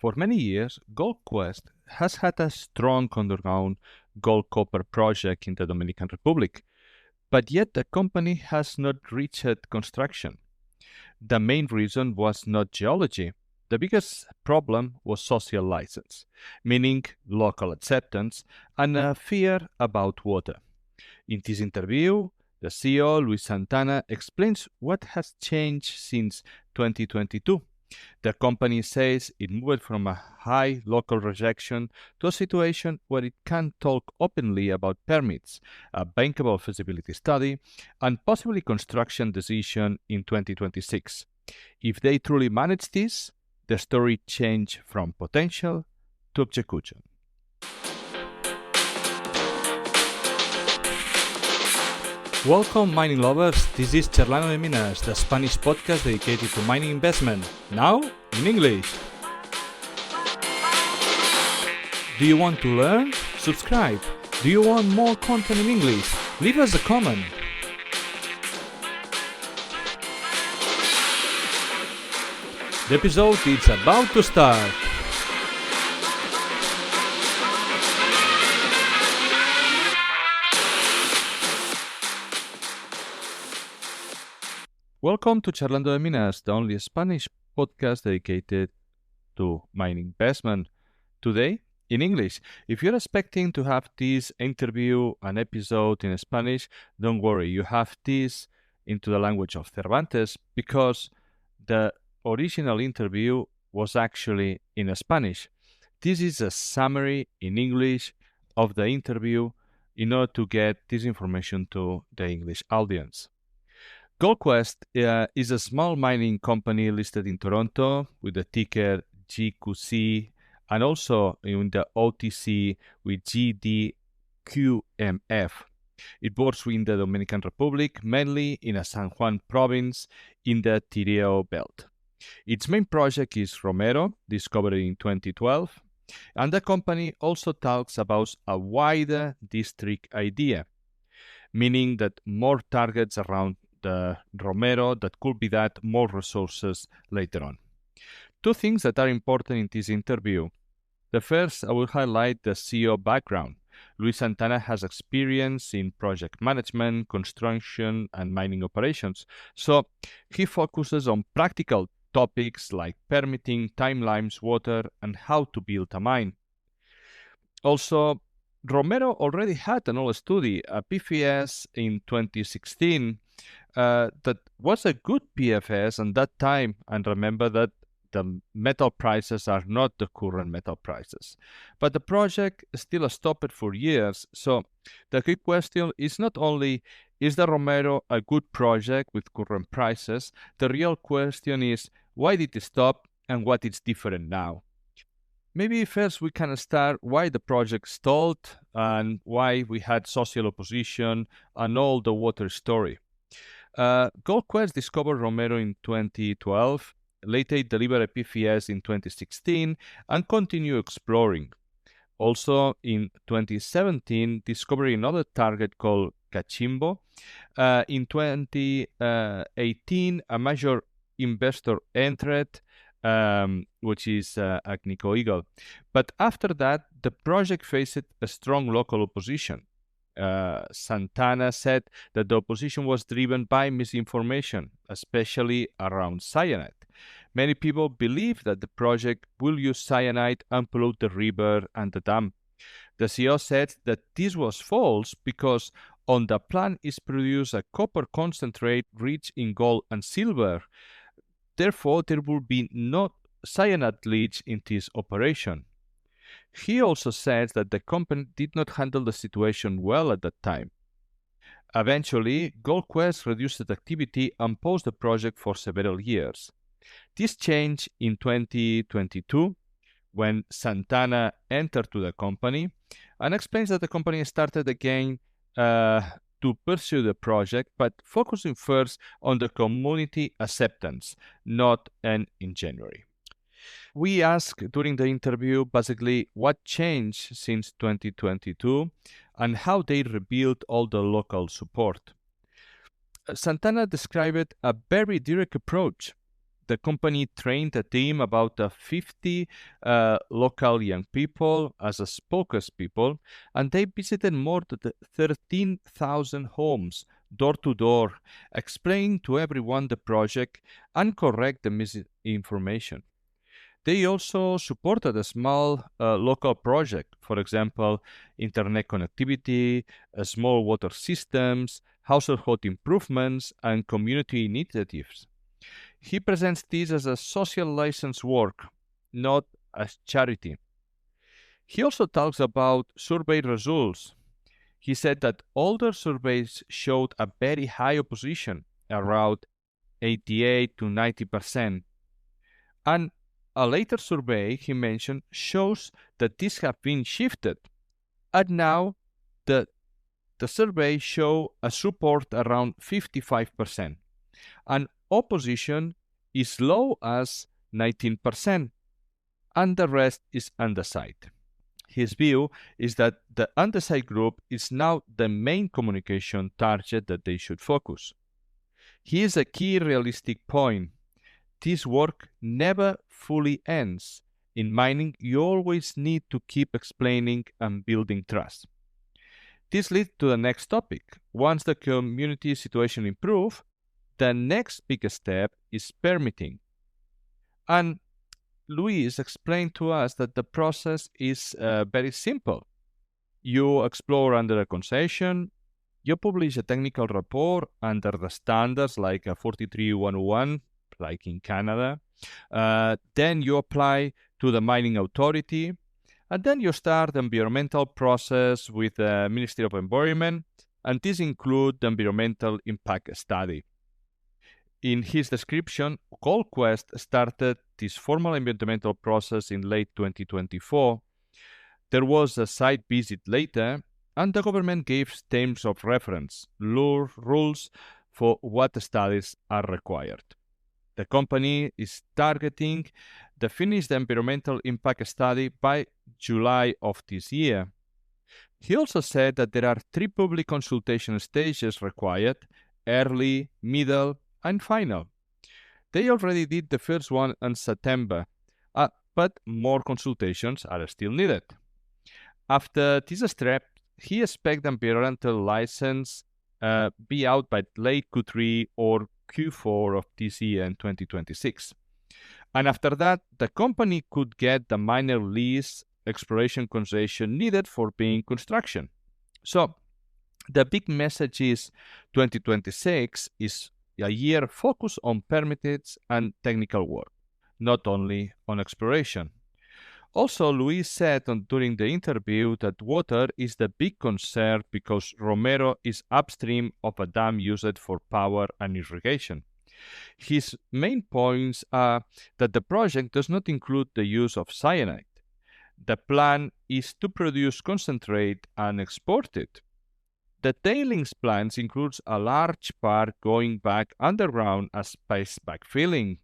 For many years, GoldQuest has had a strong underground gold-copper project in the Dominican Republic, but yet the company has not reached construction. The main reason was not geology. The biggest problem was social license, meaning local acceptance and a fear about water. In this interview, the CEO, Luis Santana, explains what has changed since 2022. The company says it moved from a high local rejection to a situation where it can talk openly about permits, a bankable feasibility study, and possibly construction decision in 2026. If they truly manage this, the story changes from potential to execution. Welcome, mining lovers. This is Charlano de Minas, the Spanish podcast dedicated to mining investment. Now, in English. Do you want to learn? Subscribe. Do you want more content in English? Leave us a comment. The episode is about to start. Welcome to Charlando de Minas, the only Spanish podcast dedicated to mining investment. Today, in English. If you're expecting to have this interview, an episode in Spanish, don't worry, you have this into the language of Cervantes because the original interview was actually in Spanish. This is a summary in English of the interview in order to get this information to the English audience. GoldQuest is a small mining company listed in Toronto with the ticker GQC and also in the OTC with GDQMF. It works in the Dominican Republic, mainly in a San Juan province in the Tireo belt. Its main project is Romero, discovered in 2012, and the company also talks about a wider district idea, meaning that more targets around the Romero that could be that more resources later on. Two things that are important in this interview. The first, I will highlight the CEO background. Luis Santana has experience in project management, construction, and mining operations. So he focuses on practical topics like permitting, timelines, water, and how to build a mine. Also, Romero already had an old study, a PFS in 2016, that was a good PFS at that time. And remember that the metal prices are not the current metal prices. But the project still stopped for years. So the key question is not only, is the Romero a good project with current prices? The real question is, why did it stop and what is different now? Maybe first we can start why the project stalled and why we had social opposition and all the water story. GoldQuest discovered Romero in 2012, later it delivered a PFS in 2016 and continued exploring. Also in 2017, discovered another target called Cachimbo. In 2018, a major investor entered, which is Agnico Eagle. But after that, the project faced a strong local opposition. Santana said that the opposition was driven by misinformation, especially around cyanide. Many people believe that the project will use cyanide and pollute the river and the dam. The CEO said that this was false because on the plant is produced a copper concentrate rich in gold and silver. Therefore, there will be no cyanide leach in this operation. He also says that the company did not handle the situation well at that time. Eventually, GoldQuest reduced its activity and paused the project for several years. This changed in 2022 when Santana entered to the company and explains that the company started again to pursue the project, but focusing first on the community acceptance, not in January. We asked during the interview basically what changed since 2022 and how they rebuilt all the local support. Santana described a very direct approach. the company trained a team about 50 local young people as a spokespeople, and they visited more than 13,000 homes, door to door, explaining to everyone the project and correct the misinformation. They also supported a small local project, for example, internet connectivity, small water systems, household improvements, and community initiatives. He presents this as a social license work, not as charity. He also talks about survey results. He said that older surveys showed a very high opposition, around 88 to 90%. And a later survey he mentioned shows that these have been shifted. And now the survey show a support around 55%. And opposition is low as 19%, and the rest is undecided. His view is that the undecided group is now the main communication target that they should focus. Here's a key realistic point. This work never fully ends. In mining, you always need to keep explaining and building trust. This leads to the next topic. Once the community situation improves, the next big step is permitting. And Luis explained to us that the process is very simple. You explore under a concession, you publish a technical report under the standards like 43101, like in Canada. Then you apply to the mining authority, and then you start the environmental process with the Ministry of Environment, and this includes the environmental impact study. In his description, GoldQuest started this formal environmental process in late 2024. There was a site visit later, and the government gave terms of reference, rules for what studies are required. The company is targeting to finish the environmental impact study by July of this year. He also said that there are 3 public consultation stages required: early, middle, and final. They already did the first one in September, but more consultations are still needed. After this step, he expects the environmental license be out by late Q3 or Q4 of this year in 2026. And after that, the company could get the miner lease exploration concession needed for being construction. So the big message is 2026 is a year focused on permits and technical work, not only on exploration. Also, Luis said during the interview that water is the big concern because Romero is upstream of a dam used for power and irrigation. His main points are that the project does not include the use of cyanide. The plan is to produce concentrate and export it. The tailings plants includes a large part going back underground as space backfilling,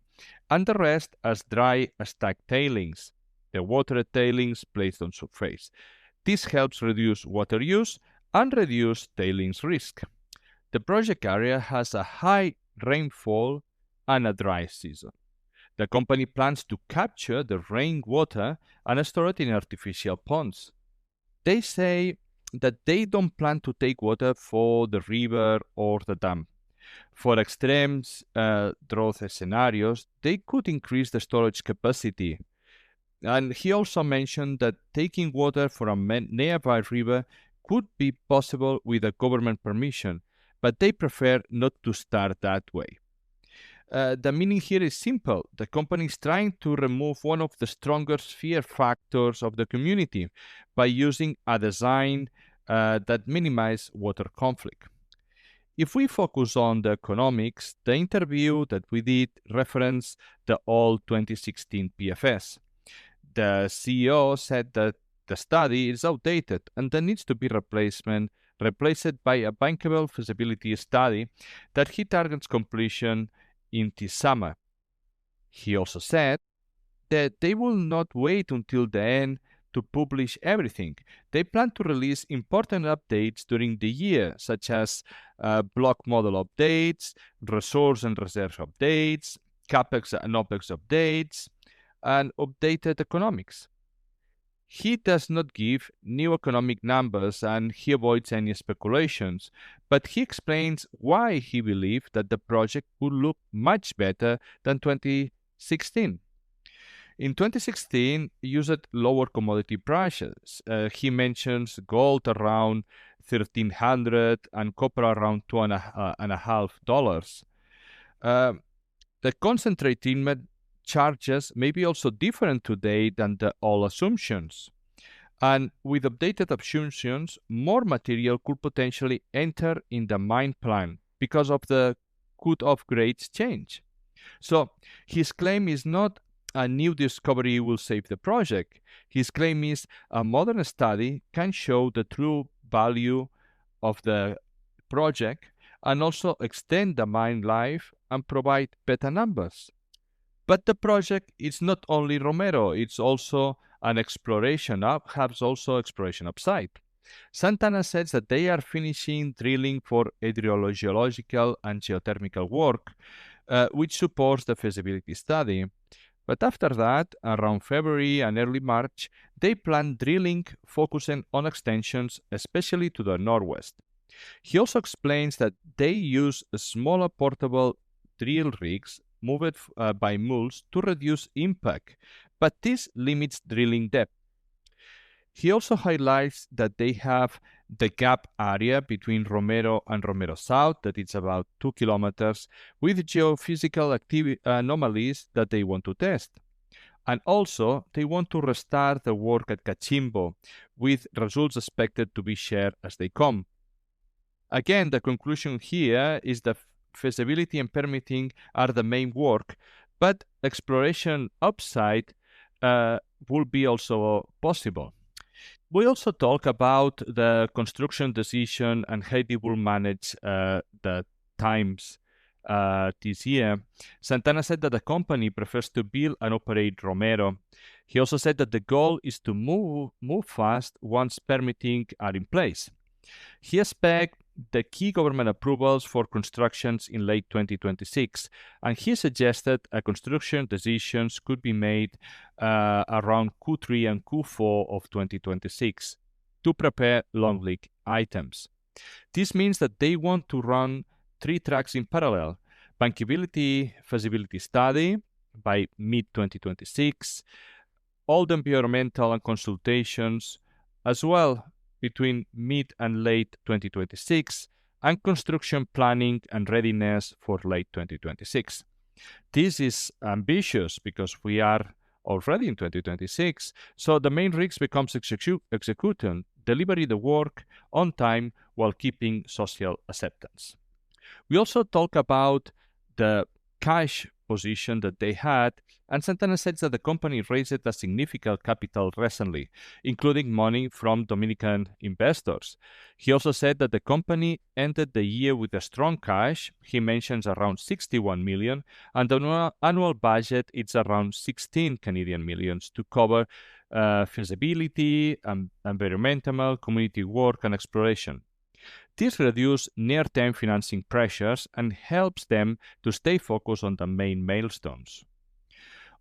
and the rest as dry stacked tailings, the water tailings placed on surface. This helps reduce water use and reduce tailings risk. The project area has a high rainfall and a dry season. The company plans to capture the rainwater and store it in artificial ponds. They say that they don't plan to take water for the river or the dam. For extreme drought scenarios, they could increase the storage capacity. And he also mentioned that taking water from a nearby river could be possible with a government permission, but they prefer not to start that way. The meaning here is simple. The company is trying to remove one of the strongest fear factors of the community by using a design that minimizes water conflict. If we focus on the economics, the interview that we did referenced the old 2016 PFS. The CEO said that the study is outdated and there needs to be replaced by a bankable feasibility study that he targets completion in this summer. He also said that they will not wait until the end to publish everything. They plan to release important updates during the year, such as block model updates, resource and reserve updates, CapEx and OpEx updates, and updated economics. He does not give new economic numbers and he avoids any speculations, but he explains why he believes that the project would look much better than 2016. In 2016, used lower commodity prices. He mentions gold around 1,300 and copper around $2.50. The concentrate treatment charges may be also different today than the old assumptions. And with updated assumptions, more material could potentially enter in the mine plan because of the cut-off grades change. So his claim is not a new discovery will save the project. His claim is a modern study can show the true value of the project and also extend the mine life and provide better numbers. But the project is not only Romero, it's also an exploration has also exploration upside. Santana says that they are finishing drilling for hydrogeological and geothermal work, which supports the feasibility study. But after that, around February and early March, they plan drilling focusing on extensions, especially to the northwest. He also explains that they use smaller portable drill rigs moved by mules to reduce impact, but this limits drilling depth. He also highlights that they have the gap area between Romero and Romero South, that it's about 2 kilometers, with geophysical anomalies that they want to test. And also, they want to restart the work at Cachimbo, with results expected to be shared as they come. Again, the conclusion here is that feasibility and permitting are the main work, but exploration upside will be also possible. We also talk about the construction decision and how they will manage the times this year. Santana said that the company prefers to build and operate Romero. He also said that the goal is to move fast once permitting are in place. He expects the key government approvals for constructions in late 2026, and he suggested a construction decisions could be made around Q3 and Q4 of 2026 to prepare long lead items. This means that they want to run 3 tracks in parallel: bankability feasibility study by mid-2026, all the environmental and consultations as well between mid and late 2026, and construction planning and readiness for late 2026. This is ambitious because we are already in 2026, so the main risk becomes executing, delivery the work on time while keeping social acceptance. We also talk about the cash position that they had, and Santana says that the company raised a significant capital recently, including money from Dominican investors. He also said that the company ended the year with a strong cash. He mentions around 61 million, and the annual budget is around 16 Canadian millions to cover feasibility, environmental, community work, and exploration. This reduces near-term financing pressures and helps them to stay focused on the main milestones.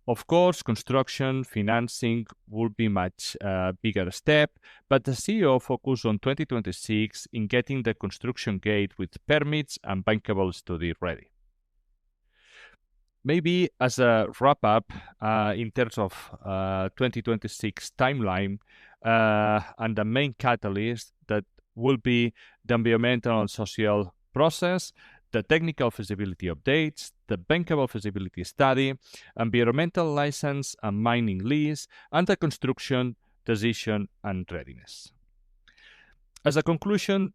Of course, construction financing will be much bigger step, but the CEO focused on 2026 in getting the construction gate with permits and bankable study ready. Maybe as a wrap-up in terms of 2026 timeline and the main catalyst that will be the environmental and social process, the technical feasibility updates, the bankable feasibility study, environmental license and mining lease, and the construction decision and readiness. As a conclusion,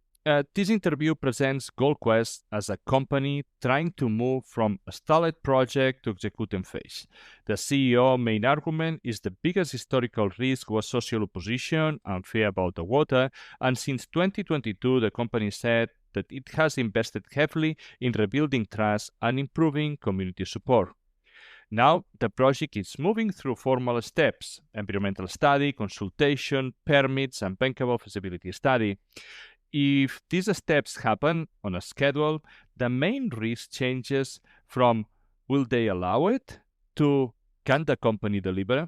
this interview presents GoldQuest as a company trying to move from a stalled project to executing phase. The CEO main argument is the biggest historical risk was social opposition and fear about the water, and since 2022 the company said that it has invested heavily in rebuilding trust and improving community support. Now, the project is moving through formal steps: environmental study, consultation, permits, and bankable feasibility study. If these steps happen on a schedule, the main risk changes from Will they allow it? 2. Can the company deliver?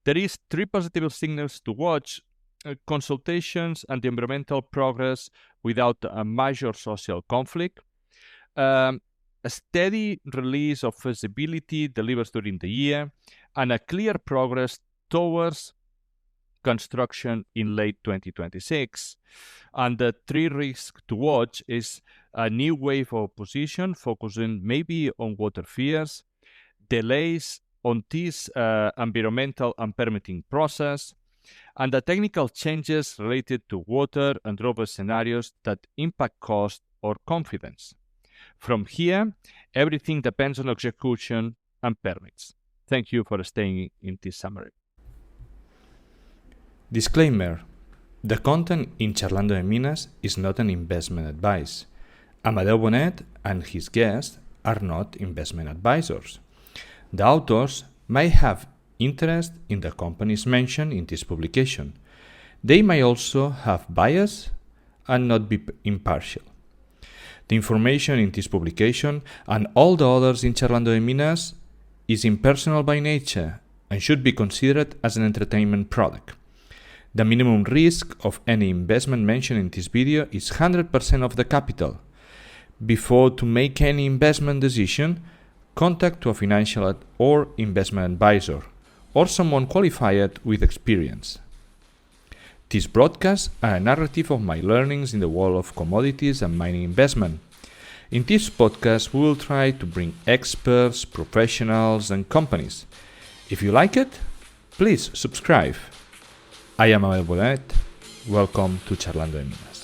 There is 3 positive signals to watch: consultations and environmental progress without a major social conflict, a steady release of feasibility delivered during the year, and a clear progress towards construction in late 2026. And the 3 risks to watch is a new wave of opposition focusing maybe on water fears, delays on this environmental and permitting process, and the technical changes related to water and robust scenarios that impact cost or confidence. From here, everything depends on execution and permits. Thank you for staying in this summary. Disclaimer: the content in Charlando de Minas is not an investment advice. Amadeu Bonet and his guests are not investment advisors. The authors may have interest in the companies mentioned in this publication. They may also have bias and not be impartial. The information in this publication and all the others in Charlando de Minas is impersonal by nature and should be considered as an entertainment product. The minimum risk of any investment mentioned in this video is 100% of the capital. Before to make any investment decision, contact to a financial or investment advisor or someone qualified with experience. These broadcasts are a narrative of my learnings in the world of commodities and mining investment. In this podcast, we will try to bring experts, professionals, and companies. If you like it, please subscribe. I am Amadeu Bonet. Welcome to Charlando de Minas.